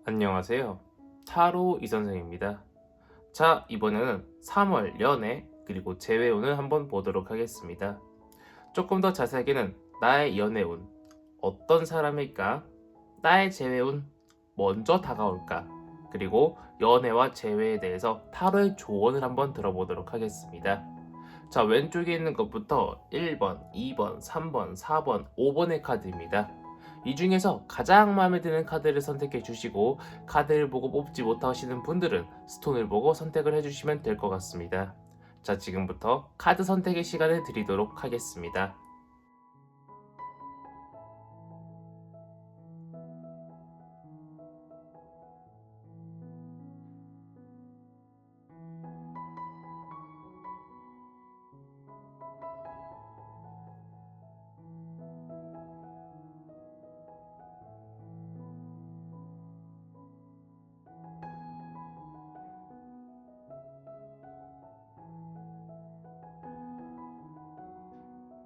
안녕하세요. 타로 이선생입니다. 자, 이번에는 3월 연애 그리고 재회운을 한번 보도록 하겠습니다. 조금 더 자세하게는 나의 연애운, 어떤 사람일까? 나의 재회운, 먼저 다가올까? 그리고 연애와 재회에 대해서 타로의 조언을 한번 들어보도록 하겠습니다. 자, 왼쪽에 있는 것부터 1번, 2번, 3번, 4번, 5번의 카드입니다. 이 중에서 가장 마음에 드는 카드를 선택해 주시고, 카드를 보고 뽑지 못하시는 분들은 스톤을 보고 선택을 해주시면 될 것 같습니다. 자, 지금부터 카드 선택의 시간을 드리도록 하겠습니다.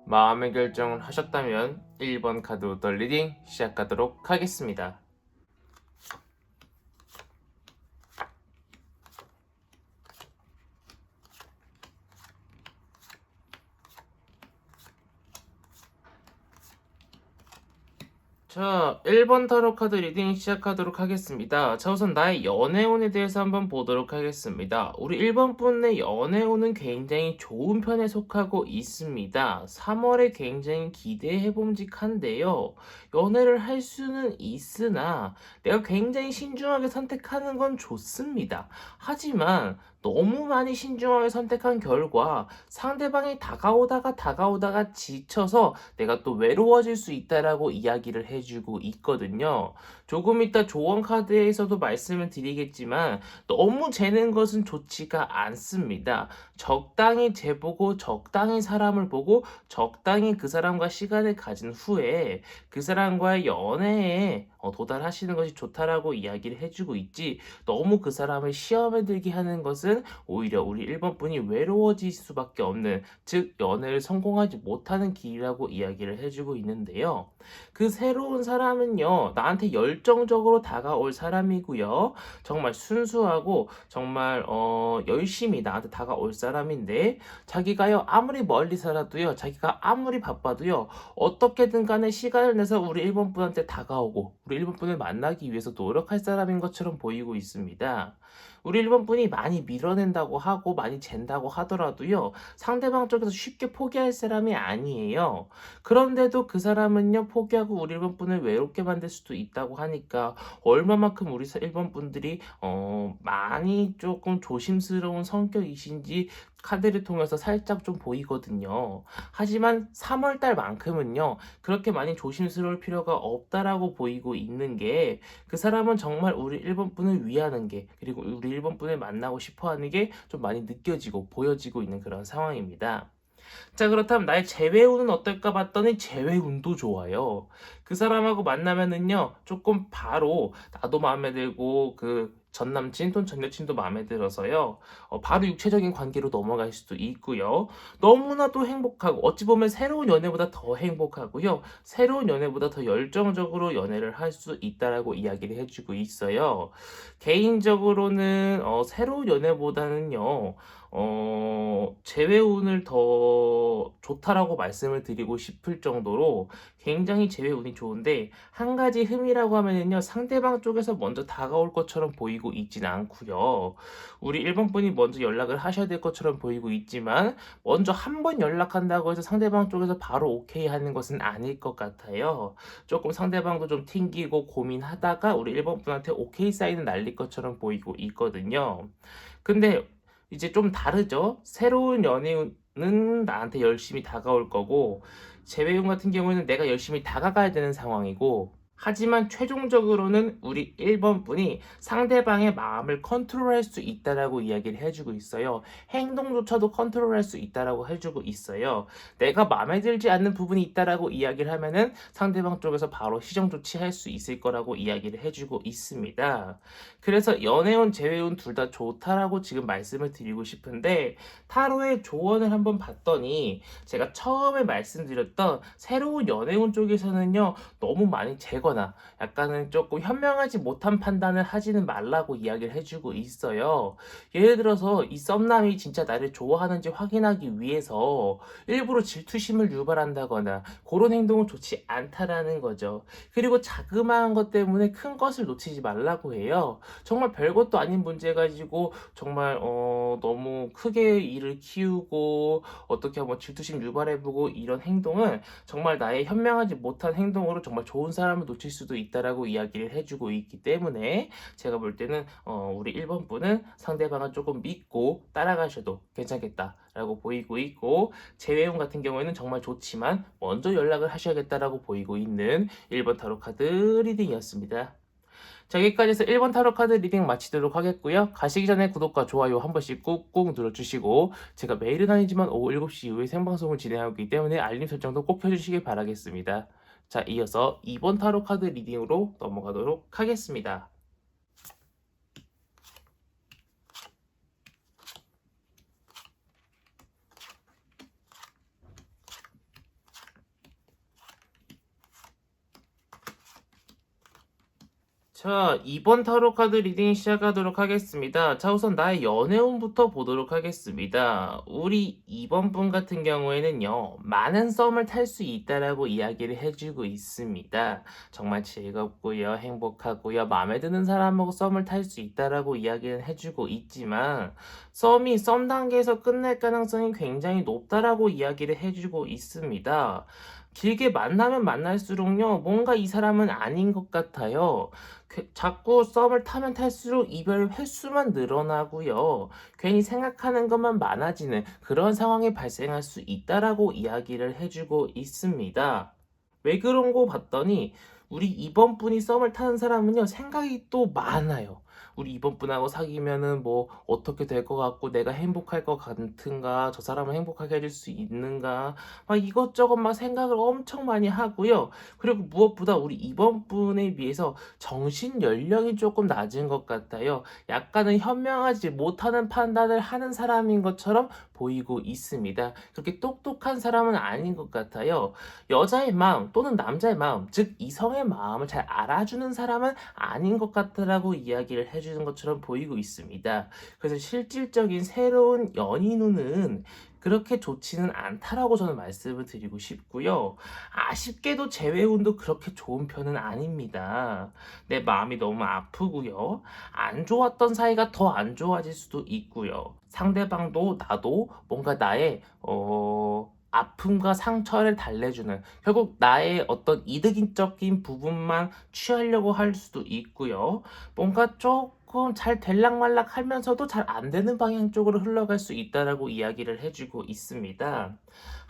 마음의 결정을 하셨다면 1번 카드부터 리딩 시작하도록 하겠습니다. 자, 1번 타로 카드 리딩 시작하도록 하겠습니다. 자, 우선 나의 연애운에 대해서 한번 보도록 하겠습니다. 우리 1번 분의 연애운은 굉장히 좋은 편에 속하고 있습니다. 3월에 굉장히 기대해봄직한데요. 연애를 할 수는 있으나 내가 굉장히 신중하게 선택하는 건 좋습니다. 하지만 너무 많이 신중하게 선택한 결과 상대방이 다가오다가 지쳐서 내가 또 외로워질 수 있다라고 이야기를 해주고 있거든요. 조금 이따 조언 카드에서도 말씀을 드리겠지만 너무 재는 것은 좋지가 않습니다. 적당히 재보고 적당히 사람을 보고 적당히 그 사람과 시간을 가진 후에 그 사람과의 연애에 도달하시는 것이 좋다라고 이야기를 해주고 있지, 너무 그 사람을 시험에 들게 하는 것은 오히려 우리 1번 분이 외로워질 수밖에 없는, 즉 연애를 성공하지 못하는 길이라고 이야기를 해주고 있는데요. 그 새로운 사람은요, 나한테 열정적으로 다가올 사람이고요. 정말 순수하고 정말 열심히 나한테 다가올 사람인데, 자기가요 아무리 멀리 살아도요, 자기가 아무리 바빠도요, 어떻게든 간에 시간을 내서 우리 1번 분한테 다가오고 우리 1번 분을 만나기 위해서 노력할 사람인 것처럼 보이고 있습니다. 우리 1번 분이 많이 밀어낸다고 하고 많이 잰다고 하더라도요, 상대방 쪽에서 쉽게 포기할 사람이 아니에요. 그런데도 그 사람은요, 포기하고 우리 1번 분을 외롭게 만들 수도 있다고 하니까 얼마만큼 우리 1번 분들이 많이 조금 조심스러운 성격이신지 카드를 통해서 살짝 좀 보이거든요. 하지만 3월달만큼은요, 그렇게 많이 조심스러울 필요가 없다라고 보이고 있는 게, 그 사람은 정말 우리 1번 분을 위하는 게, 그리고 우리 1번 분을 만나고 싶어 하는 게 좀 많이 느껴지고 보여지고 있는 그런 상황입니다. 자, 그렇다면 나의 재회운은 어떨까 봤더니 재회운도 좋아요. 그 사람하고 만나면은요, 조금 바로 나도 마음에 들고 그 전 남친 또는 전 여친도 마음에 들어서요, 바로 육체적인 관계로 넘어갈 수도 있고요. 너무나도 행복하고, 어찌 보면 새로운 연애보다 더 행복하고요. 새로운 연애보다 더 열정적으로 연애를 할 수 있다라고 이야기를 해주고 있어요. 개인적으로는 새로운 연애보다는요, 재회운을 더 좋다라고 말씀을 드리고 싶을 정도로 굉장히 재회운이 좋은데, 한 가지 흠이라고 하면은요, 상대방 쪽에서 먼저 다가올 것처럼 보이고 있진 않고요. 우리 1번 분이 먼저 연락을 하셔야 될 것처럼 보이고 있지만, 먼저 한 번 연락한다고 해서 상대방 쪽에서 바로 오케이 하는 것은 아닐 것 같아요. 조금 상대방도 좀 튕기고 고민하다가 우리 1번 분한테 오케이 사인을 날릴 것처럼 보이고 있거든요. 근데 이제 좀 다르죠. 새로운 연애운은 나한테 열심히 다가올 거고, 재회운 같은 경우에는 내가 열심히 다가가야 되는 상황이고, 하지만 최종적으로는 우리 1번 분이 상대방의 마음을 컨트롤할 수 있다라고 이야기를 해주고 있어요. 행동조차도 컨트롤할 수 있다라고 해주고 있어요. 내가 마음에 들지 않는 부분이 있다라고 이야기를 하면은 상대방 쪽에서 바로 시정 조치할 수 있을 거라고 이야기를 해주고 있습니다. 그래서 연애운, 재회운 둘 다 좋다라고 지금 말씀을 드리고 싶은데, 타로의 조언을 한번 봤더니 제가 처음에 말씀드렸던 새로운 연애운 쪽에서는요, 너무 많이 재거든요. 알거나 약간은 조금 현명하지 못한 판단을 하지는 말라고 이야기를 해주고 있어요. 예를 들어서 이 썸남이 진짜 나를 좋아하는지 확인하기 위해서 일부러 질투심을 유발한다거나 그런 행동은 좋지 않다라는 거죠. 그리고 자그마한 것 때문에 큰 것을 놓치지 말라고 해요. 정말 별것도 아닌 문제 가지고 정말 너무 크게 일을 키우고 어떻게 한번 질투심 유발해보고 이런 행동은 정말 나의 현명하지 못한 행동으로 정말 좋은 사람을 놓칠 수도 있다라고 이야기를 해주고 있기 때문에 제가 볼 때는 우리 1번 분은 상대방을 조금 믿고 따라가셔도 괜찮겠다라고 보이고 있고, 재회용 같은 경우에는 정말 좋지만 먼저 연락을 하셔야겠다라고 보이고 있는 1번 타로 카드 리딩이었습니다. 자, 여기까지 해서 1번 타로 카드 리딩 마치도록 하겠고요. 가시기 전에 구독과 좋아요 한 번씩 꾹꾹 눌러주시고, 제가 매일은 아니지만 오후 7시 이후에 생방송을 진행하고 있기 때문에 알림 설정도 꼭 켜주시길 바라겠습니다. 자, 이어서 2번 타로 카드 리딩으로 넘어가도록 하겠습니다. 자, 2번 타로 카드 리딩 시작하도록 하겠습니다. 자, 우선 나의 연애운부터 보도록 하겠습니다. 우리 2번 분 같은 경우에는요, 많은 썸을 탈 수 있다라고 이야기를 해주고 있습니다. 정말 즐겁고요, 행복하고요, 마음에 드는 사람하고 썸을 탈 수 있다라고 이야기를 해주고 있지만, 썸이 썸 단계에서 끝날 가능성이 굉장히 높다라고 이야기를 해주고 있습니다. 길게 만나면 만날수록요, 뭔가 이 사람은 아닌 것 같아요. 자꾸 썸을 타면 탈수록 이별 횟수만 늘어나고요. 괜히 생각하는 것만 많아지는 그런 상황이 발생할 수 있다라고 이야기를 해주고 있습니다. 왜 그런 거 봤더니 우리 이번 분이 썸을 타는 사람은요, 생각이 또 많아요. 우리 이번 분하고 사귀면은 뭐 어떻게 될 것 같고 내가 행복할 것 같은가, 저 사람을 행복하게 해줄 수 있는가, 막 이것저것 막 생각을 엄청 많이 하고요. 그리고 무엇보다 우리 이번 분에 비해서 정신 연령이 조금 낮은 것 같아요. 약간은 현명하지 못하는 판단을 하는 사람인 것처럼 보이고 있습니다. 그렇게 똑똑한 사람은 아닌 것 같아요. 여자의 마음 또는 남자의 마음, 즉 이성의 마음을 잘 알아주는 사람은 아닌 것 같다라고 이야기를 해주는 것처럼 보이고 있습니다. 그래서 실질적인 새로운 연인운은 그렇게 좋지는 않다라고 저는 말씀을 드리고 싶고요. 아쉽게도 재회운도 그렇게 좋은 편은 아닙니다. 내 마음이 너무 아프고요. 안 좋았던 사이가 더 안 좋아질 수도 있고요. 상대방도 나도 뭔가 나의 아픔과 상처를 달래주는, 결국 나의 어떤 이득적인 부분만 취하려고 할 수도 있고요. 뭔가 조금 잘 될락말락 하면서도 잘 안 되는 방향 쪽으로 흘러갈 수 있다라고 이야기를 해주고 있습니다.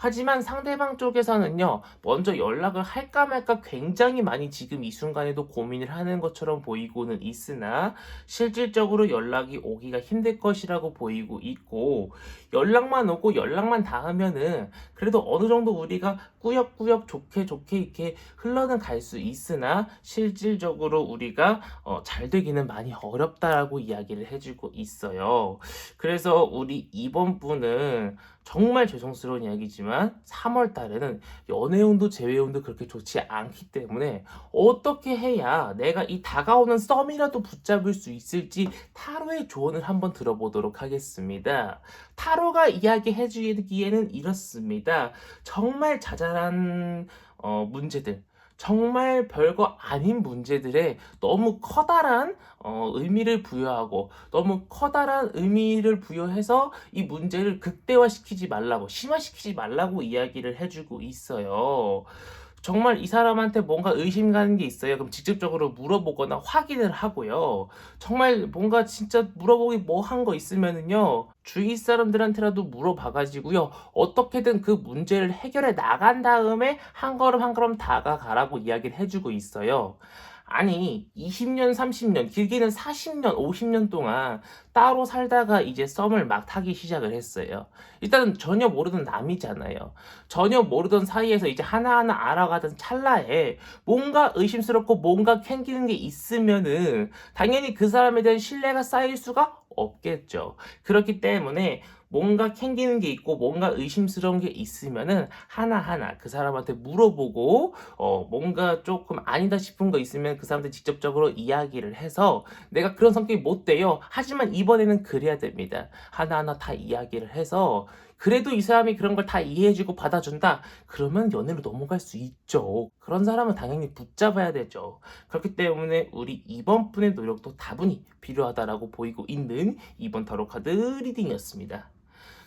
하지만 상대방 쪽에서는요, 먼저 연락을 할까 말까 굉장히 많이 지금 이 순간에도 고민을 하는 것처럼 보이고는 있으나 실질적으로 연락이 오기가 힘들 것이라고 보이고 있고, 연락만 오고 연락만 닿으면은 그래도 어느 정도 우리가 꾸역꾸역 좋게 좋게 이렇게 흘러는 갈 수 있으나 실질적으로 우리가 잘 되기는 많이 어렵다라고 이야기를 해주고 있어요. 그래서 우리 이번 분은 정말 죄송스러운 이야기지만 3월 달에는 연애운도 재회운도 그렇게 좋지 않기 때문에 어떻게 해야 내가 이 다가오는 썸이라도 붙잡을 수 있을지 타로의 조언을 한번 들어보도록 하겠습니다. 타로가 이야기해 주기에는 이렇습니다. 정말 자잘한 문제들, 정말 별거 아닌 문제들에 너무 커다란 의미를 부여하고 너무 커다란 의미를 부여해서 이 문제를 극대화시키지 말라고, 심화시키지 말라고 이야기를 해주고 있어요. 정말 이 사람한테 뭔가 의심 가는 게 있어요. 그럼 직접적으로 물어보거나 확인을 하고요. 정말 뭔가 진짜 물어보기 뭐 한 거 있으면은요, 주위 사람들한테라도 물어봐가지고요, 어떻게든 그 문제를 해결해 나간 다음에 한 걸음 한 걸음 다가가라고 이야기를 해주고 있어요. 아니, 20년, 30년, 길게는 40년, 50년 동안 따로 살다가 이제 썸을 막 타기 시작을 했어요. 일단은 전혀 모르던 남이잖아요. 전혀 모르던 사이에서 이제 하나하나 알아가던 찰나에 뭔가 의심스럽고 뭔가 캥기는 게 있으면은 당연히 그 사람에 대한 신뢰가 쌓일 수가 없겠죠. 그렇기 때문에 뭔가 캥기는 게 있고 뭔가 의심스러운 게 있으면은 하나하나 그 사람한테 물어보고 뭔가 조금 아니다 싶은 거 있으면 그 사람한테 직접적으로 이야기를 해서 내가 그런 성격이 못 돼요. 하지만 이번에는 그래야 됩니다. 하나하나 다 이야기를 해서 그래도 이 사람이 그런 걸 다 이해해주고 받아준다. 그러면 연애로 넘어갈 수 있죠. 그런 사람은 당연히 붙잡아야 되죠. 그렇기 때문에 우리 이번 분의 노력도 다분히 필요하다라고 보이고 있는 이번 타로 카드 리딩이었습니다.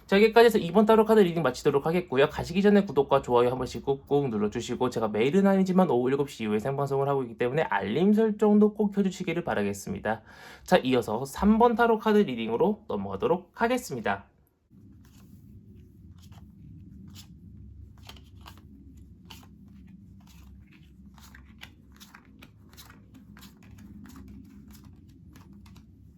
자, 여기까지 해서 이번 타로 카드 리딩 마치도록 하겠고요. 가시기 전에 구독과 좋아요 한 번씩 꾹꾹 눌러주시고 제가 매일은 아니지만 오후 7시 이후에 생방송을 하고 있기 때문에 알림 설정도 꼭 켜주시기를 바라겠습니다. 자, 이어서 3번 타로 카드 리딩으로 넘어가도록 하겠습니다.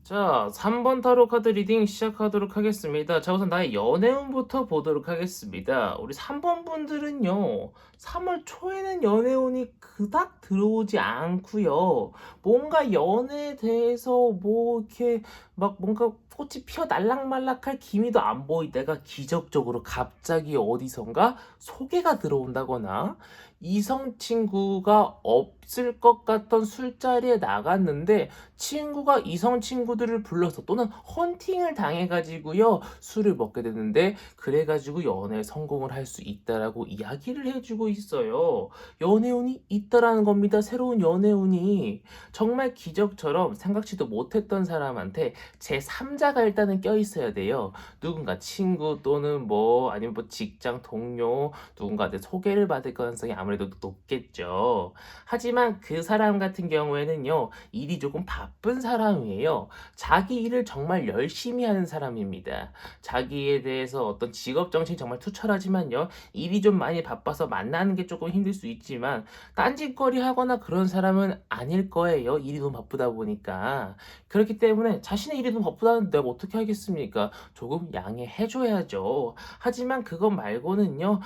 자, 3번 타로 카드 리딩 시작하도록 하겠습니다. 자, 우선 나의 연애운부터 보도록 하겠습니다. 우리 3번 분들은요, 3월 초에는 연애운이 그닥 들어오지 않고요. 뭔가 연애에 대해서 뭐 이렇게 막 뭔가 꽃이 피어 날락말락할 기미도 안 보이다가 기적적으로 갑자기 어디선가 소개가 들어온다거나 이성 친구가 없을 것 같던 술자리에 나갔는데 친구가 이성 친구들을 불러서 또는 헌팅을 당해가지고요 술을 먹게 되는데 그래가지고 연애에 성공을 할 수 있다라고 이야기를 해주고 있어요. 연애운이 있다라는 겁니다. 새로운 연애운이 정말 기적처럼 생각지도 못했던 사람한테 제3자가 일단은 껴있어야 돼요. 누군가 친구 또는 뭐 아니면 뭐 직장 동료 누군가한테 소개를 받을 가능성이 아무래도 높겠죠. 하지만 그 사람 같은 경우에는요 일이 조금 바쁜 사람이에요. 자기 일을 정말 열심히 하는 사람입니다. 자기에 대해서 어떤 직업 정신이 정말 투철하지만요. 일이 좀 많이 바빠서 만나는 게 조금 힘들 수 있지만 딴짓거리 하거나 그런 사람은 아닐 거예요. 일이 너무 바쁘다 보니까. 그렇기 때문에 자신의 일이 너무 바쁘다는데 내가 어떻게 하겠습니까? 조금 양해해줘야죠. 하지만 그것 말고는요.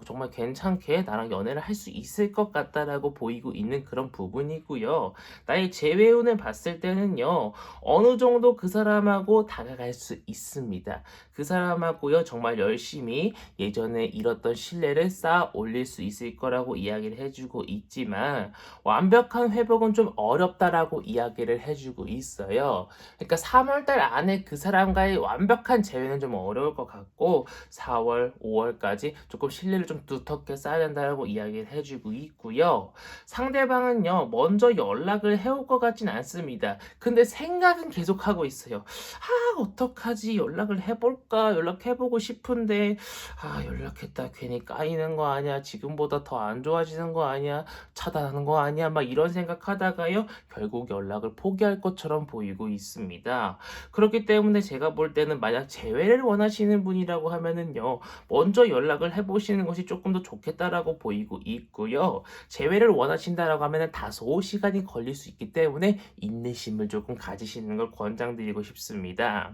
정말 괜찮게 나랑 연애를 할 수 있을 것 같다라고 보이고 있는 그런 부분이고요. 나의 재회운을 봤을 때는요, 어느 정도 그 사람하고 다가갈 수 있습니다. 그 사람하고요, 정말 열심히 예전에 잃었던 신뢰를 쌓아 올릴 수 있을 거라고 이야기를 해주고 있지만, 완벽한 회복은 좀 어렵다라고 이야기를 해주고 있어요. 그러니까 3월달 안에 그 사람과의 완벽한 재회는 좀 어려울 것 같고, 4월, 5월까지 조금 신뢰를 좀 두텁게 쌓아야 된다고 이야기를 해주고 있고요. 상대방은요, 먼저 연락을 해올 것 같진 않습니다. 근데 생각은 계속 하고 있어요. 아, 어떡하지? 연락을 해볼까? 연락해보고 싶은데, 아, 연락했다. 괜히 까이는 거 아니야? 지금보다 더 안 좋아지는 거 아니야? 차단하는 거 아니야? 막 이런 생각하다가요, 결국 연락을 포기할 것처럼 보이고 있습니다. 그렇기 때문에 제가 볼 때는 만약 재회를 원하시는 분이라고 하면은요, 먼저 연락을 해보시는 것이 조금 더 좋겠다라고 보이고 있고요. 재회를 원하신다라고 하면은 다소 시간이 걸릴 수 있기 때문에 인내심을 조금 가지시는 걸 권장드리고 싶습니다.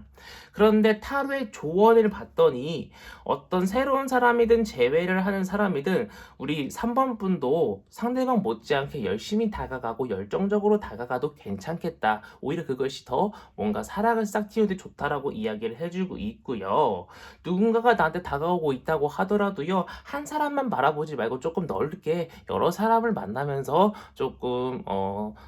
그런데 타로의 조언을 봤더니 어떤 새로운 사람이든 재회를 하는 사람이든 우리 3번 분도 상대방 못지않게 열심히 다가가고 열정적으로 다가가도 괜찮겠다. 오히려 그것이 더 뭔가 사랑을 싹 틔우는데 좋다라고 이야기를 해주고 있고요. 누군가가 나한테 다가오고 있다고 하더라도요, 한 사람만 바라보지 말고 조금 넓게 여러 사람을 만나면서 조금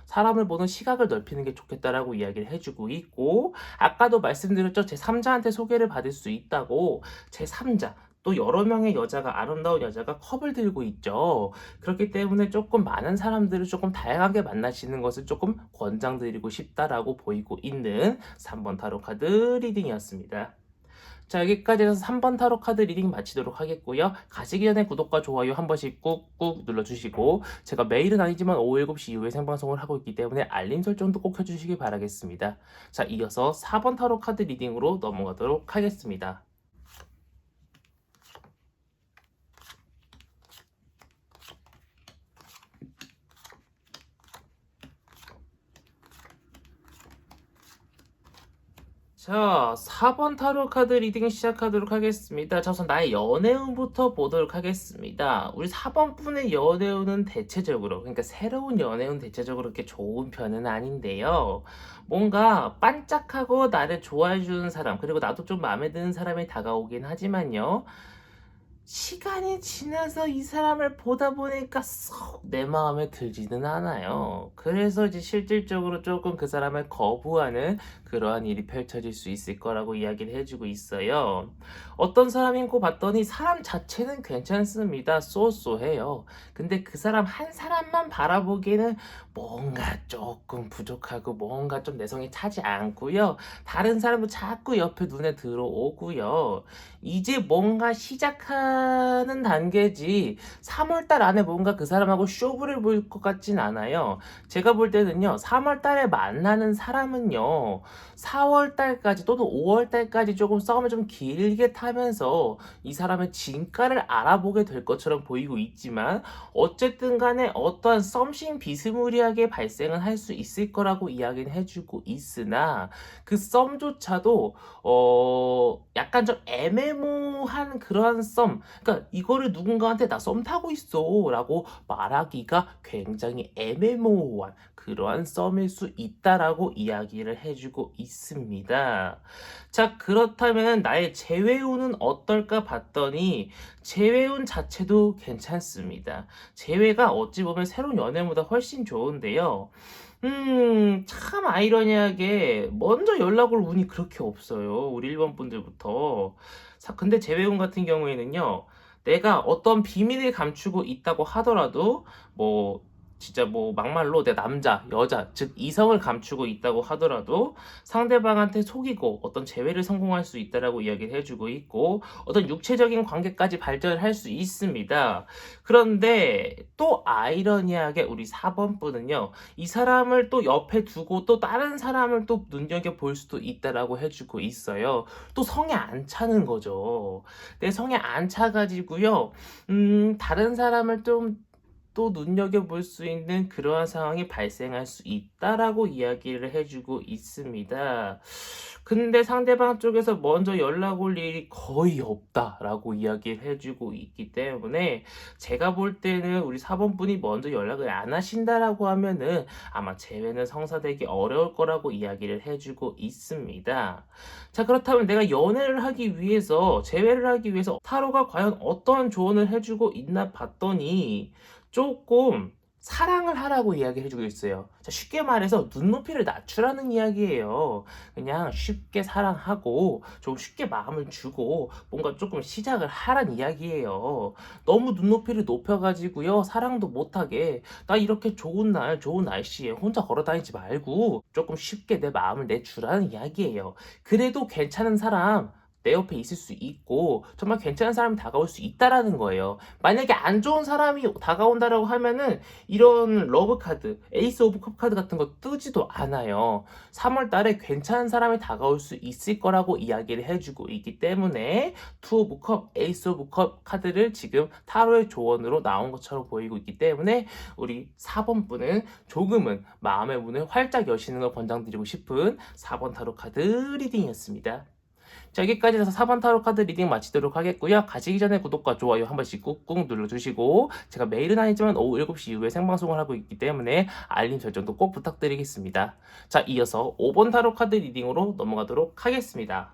사람을 보는 시각을 넓히는 게 좋겠다라고 이야기를 해주고 있고, 아까도 말씀드렸죠. 제3자한테 소개를 받을 수 있다고. 제3자 또 여러 명의 여자가 아름다운 여자가 컵을 들고 있죠. 그렇기 때문에 조금 많은 사람들을 조금 다양하게 만나시는 것을 조금 권장드리고 싶다라고 보이고 있는 3번 타로 카드 리딩이었습니다. 자, 여기까지 해서 3번 타로 카드 리딩 마치도록 하겠고요. 가시기 전에 구독과 좋아요 한 번씩 꾹꾹 눌러주시고 제가 매일은 아니지만 오후 7시 이후에 생방송을 하고 있기 때문에 알림 설정도 꼭 해주시기 바라겠습니다. 자, 이어서 4번 타로 카드 리딩으로 넘어가도록 하겠습니다. 자, 4번 타로 카드 리딩 시작하도록 하겠습니다. 자, 우선 나의 연애운부터 보도록 하겠습니다. 우리 4번 분의 연애운은 대체적으로, 그러니까 새로운 연애운 대체적으로 그렇게 좋은 편은 아닌데요. 뭔가 반짝하고 나를 좋아해주는 사람, 그리고 나도 좀 마음에 드는 사람이 다가오긴 하지만요. 시간이 지나서 이 사람을 보다 보니까 쏙 내 마음에 들지는 않아요. 그래서 이제 실질적으로 조금 그 사람을 거부하는 그러한 일이 펼쳐질 수 있을 거라고 이야기를 해주고 있어요. 어떤 사람인고 봤더니 사람 자체는 괜찮습니다. 쏘쏘해요. 근데 그 사람 한 사람만 바라보기에는 뭔가 조금 부족하고 뭔가 좀 내성이 차지 않고요. 다른 사람도 자꾸 옆에 눈에 들어오고요. 이제 뭔가 시작하는 단계지 3월 달 안에 뭔가 그 사람하고 쇼부를 볼 것 같진 않아요. 제가 볼 때는요. 3월 달에 만나는 사람은요. 4월 달까지 또는 5월 달까지 조금 싸움을 좀 길게 타면서 이 사람의 진가를 알아보게 될 것처럼 보이고 있지만 어쨌든 간에 어떠한 썸씽 비스무리하게 발생은 할 수 있을 거라고 이야기는 해주고 있으나 그 썸조차도 약간 좀 애매모호한 그러한 썸, 그러니까 이거를 누군가한테 나 썸 타고 있어 라고 말하기가 굉장히 애매모호한 그러한 썸일 수 있다라고 이야기를 해주고 있습니다. 자, 그렇다면 나의 재회운은 어떨까 봤더니 재회운 자체도 괜찮습니다. 재회가 어찌 보면 새로운 연애보다 훨씬 좋은데요. 참 아이러니하게 먼저 연락 올 운이 그렇게 없어요. 우리 일본 분들부터. 근데 재회운 같은 경우에는요. 내가 어떤 비밀을 감추고 있다고 하더라도 뭐 진짜 뭐 막말로 내 남자, 여자, 즉 이성을 감추고 있다고 하더라도 상대방한테 속이고 어떤 재회를 성공할 수 있다라고 이야기를 해주고 있고 어떤 육체적인 관계까지 발전할 수 있습니다. 그런데 또 아이러니하게 우리 4번 분은요. 이 사람을 또 옆에 두고 또 다른 사람을 또 눈여겨볼 수도 있다라고 해주고 있어요. 또 성에 안 차는 거죠. 내 성에 안 차가지고요. 다른 사람을 좀 또 눈여겨볼 수 있는 그러한 상황이 발생할 수 있다라고 이야기를 해주고 있습니다. 근데 상대방 쪽에서 먼저 연락 올 일이 거의 없다라고 이야기를 해주고 있기 때문에 제가 볼 때는 우리 4번 분이 먼저 연락을 안 하신다라고 하면은 아마 재회는 성사되기 어려울 거라고 이야기를 해주고 있습니다. 자, 그렇다면 내가 연애를 하기 위해서 재회를 하기 위해서 타로가 과연 어떠한 조언을 해주고 있나 봤더니 조금 사랑을 하라고 이야기를 해주고 있어요. 자, 쉽게 말해서 눈높이를 낮추라는 이야기예요. 그냥 쉽게 사랑하고 좀 쉽게 마음을 주고 뭔가 조금 시작을 하란 이야기예요. 너무 눈높이를 높여가지고요. 사랑도 못하게 나 이렇게 좋은 날 좋은 날씨에 혼자 걸어다니지 말고 조금 쉽게 내 마음을 내주라는 이야기예요. 그래도 괜찮은 사람 내 옆에 있을 수 있고 정말 괜찮은 사람이 다가올 수 있다라는 거예요. 만약에 안 좋은 사람이 다가온다라고 하면은 이런 러브 카드, 에이스 오브 컵 카드 같은 거 뜨지도 않아요. 3월 달에 괜찮은 사람이 다가올 수 있을 거라고 이야기를 해주고 있기 때문에 투 오브 컵, 에이스 오브 컵 카드를 지금 타로의 조언으로 나온 것처럼 보이고 있기 때문에 우리 4번 분은 조금은 마음의 문을 활짝 여시는 걸 권장드리고 싶은 4번 타로 카드 리딩이었습니다. 자, 여기까지 해서 4번 타로 카드 리딩 마치도록 하겠고요. 가시기 전에 구독과 좋아요 한 번씩 꾹꾹 눌러주시고 제가 매일은 아니지만 오후 7시 이후에 생방송을 하고 있기 때문에 알림 설정도 꼭 부탁드리겠습니다. 자, 이어서 5번 타로 카드 리딩으로 넘어가도록 하겠습니다.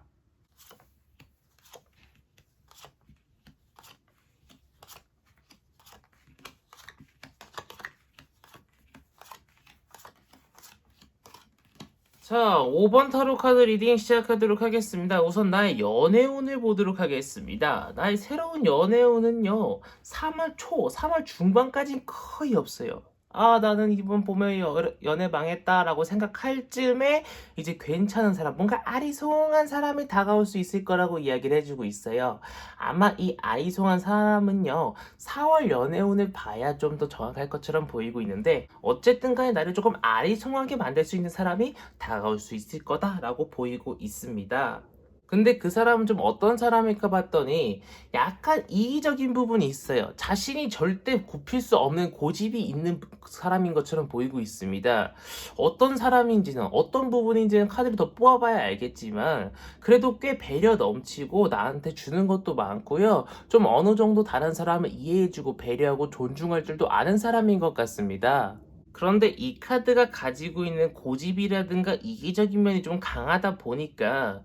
자, 5번 타로 카드 리딩 시작하도록 하겠습니다. 우선 나의 연애운을 보도록 하겠습니다. 나의 새로운 연애운은요, 3월 초, 3월 중반까지는 거의 없어요. 아, 나는 이번 봄에 연애 망했다라고 생각할 즈음에 이제 괜찮은 사람, 뭔가 아리송한 사람이 다가올 수 있을 거라고 이야기를 해주고 있어요. 아마 이 아리송한 사람은요, 4월 연애운을 봐야 좀 더 정확할 것처럼 보이고 있는데 어쨌든 간에 나를 조금 아리송하게 만들 수 있는 사람이 다가올 수 있을 거다라고 보이고 있습니다. 근데 그 사람은 좀 어떤 사람일까 봤더니 약간 이기적인 부분이 있어요. 자신이 절대 굽힐 수 없는 고집이 있는 사람인 것처럼 보이고 있습니다. 어떤 사람인지는 어떤 부분인지는 카드를 더 뽑아봐야 알겠지만 그래도 꽤 배려 넘치고 나한테 주는 것도 많고요. 좀 어느 정도 다른 사람을 이해해주고 배려하고 존중할 줄도 아는 사람인 것 같습니다. 그런데 이 카드가 가지고 있는 고집이라든가 이기적인 면이 좀 강하다 보니까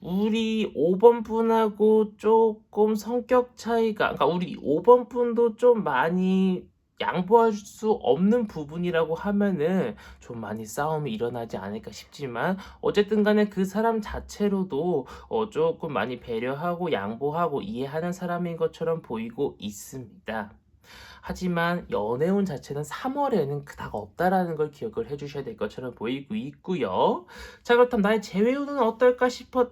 우리 5번 분하고 조금 성격 차이가, 그러니까 우리 5번 분도 좀 많이 양보할 수 없는 부분이라고 하면은 좀 많이 싸움이 일어나지 않을까 싶지만 어쨌든 간에 그 사람 자체로도 조금 많이 배려하고 양보하고 이해하는 사람인 것처럼 보이고 있습니다. 하지만 연애운 자체는 3월에는 그닥 없다라는 걸 기억을 해주셔야 될 것처럼 보이고 있고요. 자, 그렇다면 나의 재회운은 어떨까 싶어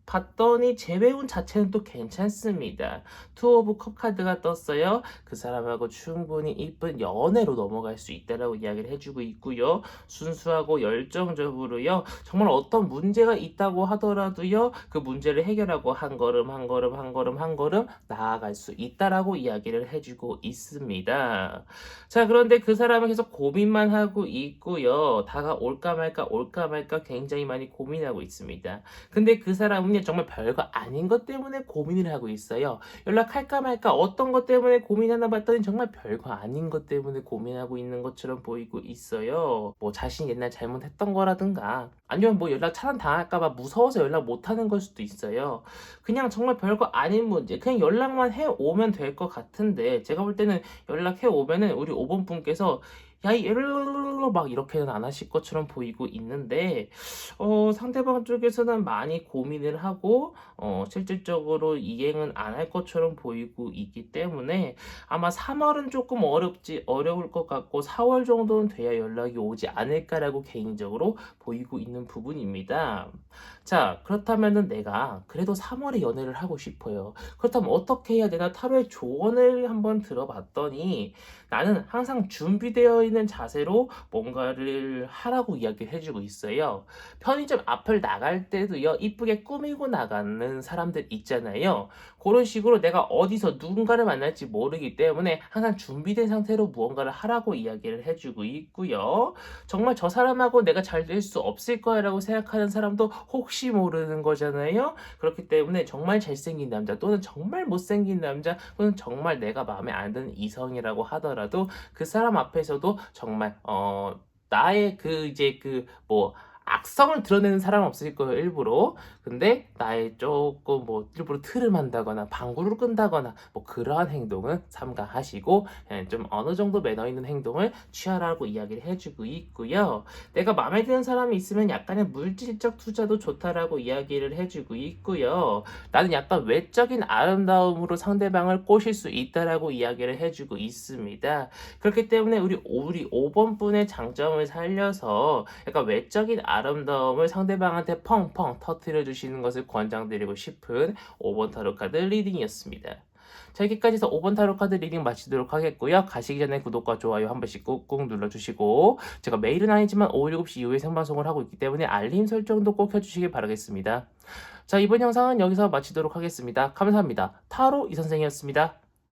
봤더니 재회운 자체는 또 괜찮습니다. 투 오브 컵 카드가 떴어요. 그 사람하고 충분히 이쁜 연애로 넘어갈 수 있다라고 이야기를 해주고 있고요. 순수하고 열정적으로요. 정말 어떤 문제가 있다고 하더라도요. 그 문제를 해결하고 한 걸음 한 걸음 한 걸음 한 걸음 나아갈 수 있다라고 이야기를 해주고 있습니다. 자, 그런데 그 사람은 계속 고민만 하고 있고요. 다가올까 말까 올까 말까 굉장히 많이 고민하고 있습니다. 근데 그 사람은요, 정말 별거 아닌 것 때문에 고민을 하고 있어요. 연락할까 말까 어떤 것 때문에 고민하나 봤더니 정말 별거 아닌 것 때문에 고민하고 있는 것처럼 보이고 있어요. 뭐 자신이 옛날 잘못했던 거라든가 아니면 뭐 연락 차단당할까봐 무서워서 연락 못하는 걸 수도 있어요. 그냥 정말 별거 아닌 문제, 그냥 연락만 해오면 될 것 같은데 제가 볼 때는 연락해오면은 우리 5번 분께서 야, 이르르르르 막 이렇게는 안 하실 것처럼 보이고 있는데, 상대방 쪽에서는 많이 고민을 하고, 실질적으로 이행은 안 할 것처럼 보이고 있기 때문에 아마 3월은 조금 어려울 것 같고, 4월 정도는 돼야 연락이 오지 않을까라고 개인적으로 보이고 있는 부분입니다. 자, 그렇다면은 내가 그래도 3월에 연애를 하고 싶어요. 그렇다면 어떻게 해야 되나 타로의 조언을 한번 들어봤더니 나는 항상 준비되어 있는 자세로 뭔가를 하라고 이야기를 해주고 있어요. 편의점 앞을 나갈 때도요, 이쁘게 꾸미고 나가는 사람들 있잖아요. 그런 식으로 내가 어디서 누군가를 만날지 모르기 때문에 항상 준비된 상태로 무언가를 하라고 이야기를 해주고 있고요. 정말 저 사람하고 내가 잘 될 수 없을 거야라고 생각하는 사람도 혹시 모르는 거잖아요. 그렇기 때문에 정말 잘생긴 남자 또는 정말 못생긴 남자 또는 정말 내가 마음에 안 드는 이성이라고 하더라도 그 사람 앞에서도 정말 나의 그 이제 그 뭐 악성을 드러내는 사람은 없을 거예요, 일부러. 근데 나의 조금 뭐 일부러 트름 한다거나 방구를 끈다거나 뭐 그러한 행동은 삼가하시고 좀 어느 정도 매너 있는 행동을 취하라고 이야기를 해주고 있고요. 내가 마음에 드는 사람이 있으면 약간의 물질적 투자도 좋다라고 이야기를 해주고 있고요. 나는 약간 외적인 아름다움으로 상대방을 꼬실 수 있다라고 이야기를 해주고 있습니다. 그렇기 때문에 우리 5번 분의 장점을 살려서 약간 외적인 아름다움을 상대방한테 펑펑 터뜨려 주시는 것을 권장드리고 싶은 5번 타로 카드 리딩이었습니다. 자, 여기까지 해서 5번 타로 카드 리딩 마치도록 하겠고요. 가시기 전에 구독과 좋아요 한 번씩 꾹꾹 눌러주시고 제가 매일은 아니지만 오후 7시 이후에 생방송을 하고 있기 때문에 알림 설정도 꼭 해주시길 바라겠습니다. 자, 이번 영상은 여기서 마치도록 하겠습니다. 감사합니다. 타로 이선생이었습니다.